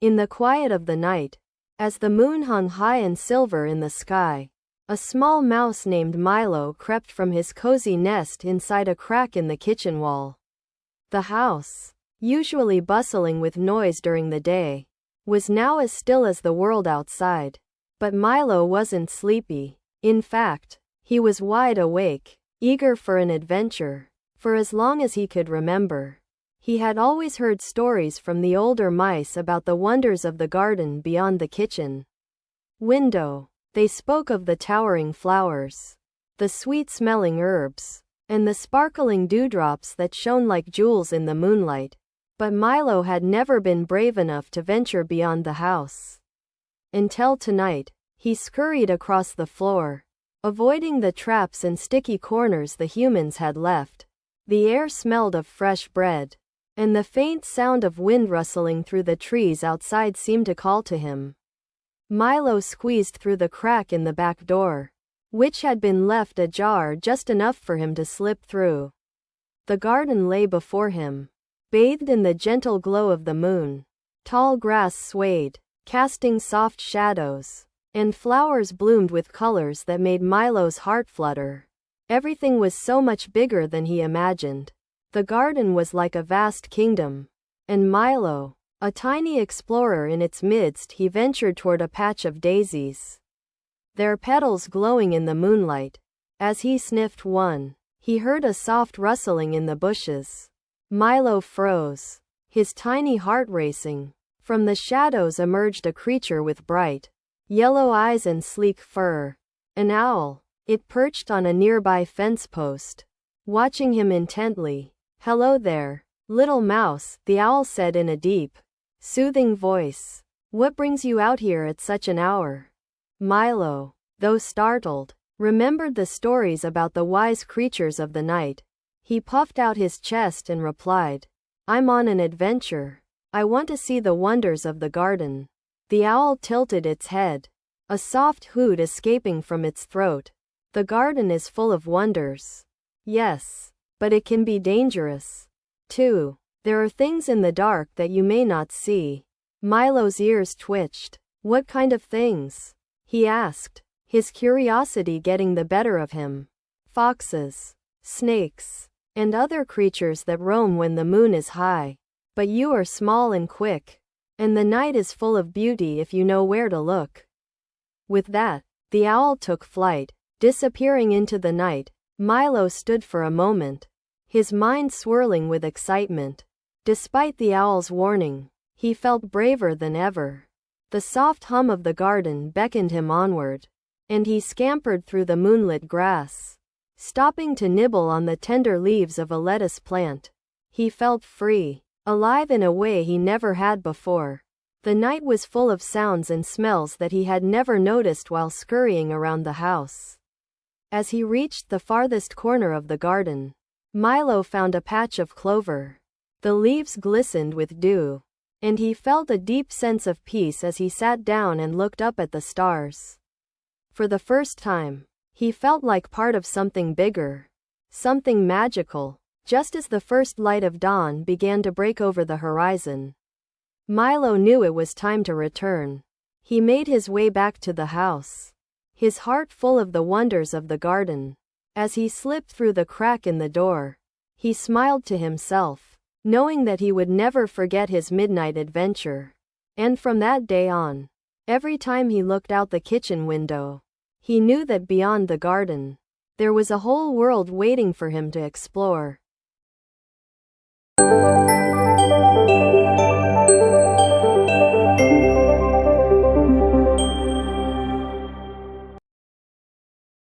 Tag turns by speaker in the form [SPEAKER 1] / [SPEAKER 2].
[SPEAKER 1] In the quiet of the night, as the moon hung high and silver in the sky, a small mouse named Milo crept from his cozy nest inside a crack in the kitchen wall. The house, usually bustling with noise during the day, was now as still as the world outside. But Milo wasn't sleepy. In fact, he was wide awake, eager for an adventure. For as long as he could remember, he had always heard stories from the older mice about the wonders of the garden beyond the kitchen window. They spoke of the towering flowers, the sweet-smelling herbs, and the sparkling dewdrops that shone like jewels in the moonlight. But Milo had never been brave enough to venture beyond the house. Until tonight, he scurried across the floor, avoiding the traps and sticky corners the humans had left. The air smelled of fresh bread, and the faint sound of wind rustling through the trees outside seemed to call to him. Milo squeezed through the crack in the back door, which had been left ajar just enough for him to slip through. The garden lay before him, bathed in the gentle glow of the moon. Tall grass swayed, casting soft shadows, and flowers bloomed with colors that made Milo's heart flutter. Everything was so much bigger than he imagined. The garden was like a vast kingdom, and Milo, a tiny explorer in its midst, he ventured toward a patch of daisies, their petals glowing in the moonlight. As he sniffed one, he heard a soft rustling in the bushes. Milo froze, his tiny heart racing. From the shadows emerged a creature with bright yellow eyes and sleek fur. An owl. It perched on a nearby fence post, watching him intently. "Hello there, little mouse," the owl said in a deep, soothing voice. "What brings you out here at such an hour?" Milo, though startled, remembered the stories about the wise creatures of the night. He puffed out his chest and replied, "I'm on an adventure. I want to see the wonders of the garden." The owl tilted its head, a soft hoot escaping from its throat. "The garden is full of wonders." "Yes, but it can be dangerous, too. There are things in the dark that you may not see." Milo's ears twitched. "What kind of things?" he asked, his curiosity getting the better of him. "Foxes, snakes, and other creatures that roam when the moon is high. But you are small and quick, and the night is full of beauty if you know where to look." With that, the owl took flight, disappearing into the night. Milo stood for a moment, his mind swirling with excitement. Despite the owl's warning, he felt braver than ever. The soft hum of the garden beckoned him onward, and he scampered through the moonlit grass, stopping to nibble on the tender leaves of a lettuce plant. He felt free, alive in a way he never had before. The night was full of sounds and smells that he had never noticed while scurrying around the house. As he reached the farthest corner of the garden, Milo found a patch of clover. The leaves glistened with dew, and he felt a deep sense of peace as he sat down and looked up at the stars. For the first time, he felt like part of something bigger, something magical. Just as the first light of dawn began to break over the horizon, Milo knew it was time to return. He made his way back to the house, his heart full of the wonders of the garden. As he slipped through the crack in the door, he smiled to himself, knowing that he would never forget his midnight adventure. And from that day on, every time he looked out the kitchen window, he knew that beyond the garden, there was a whole world waiting for him to explore.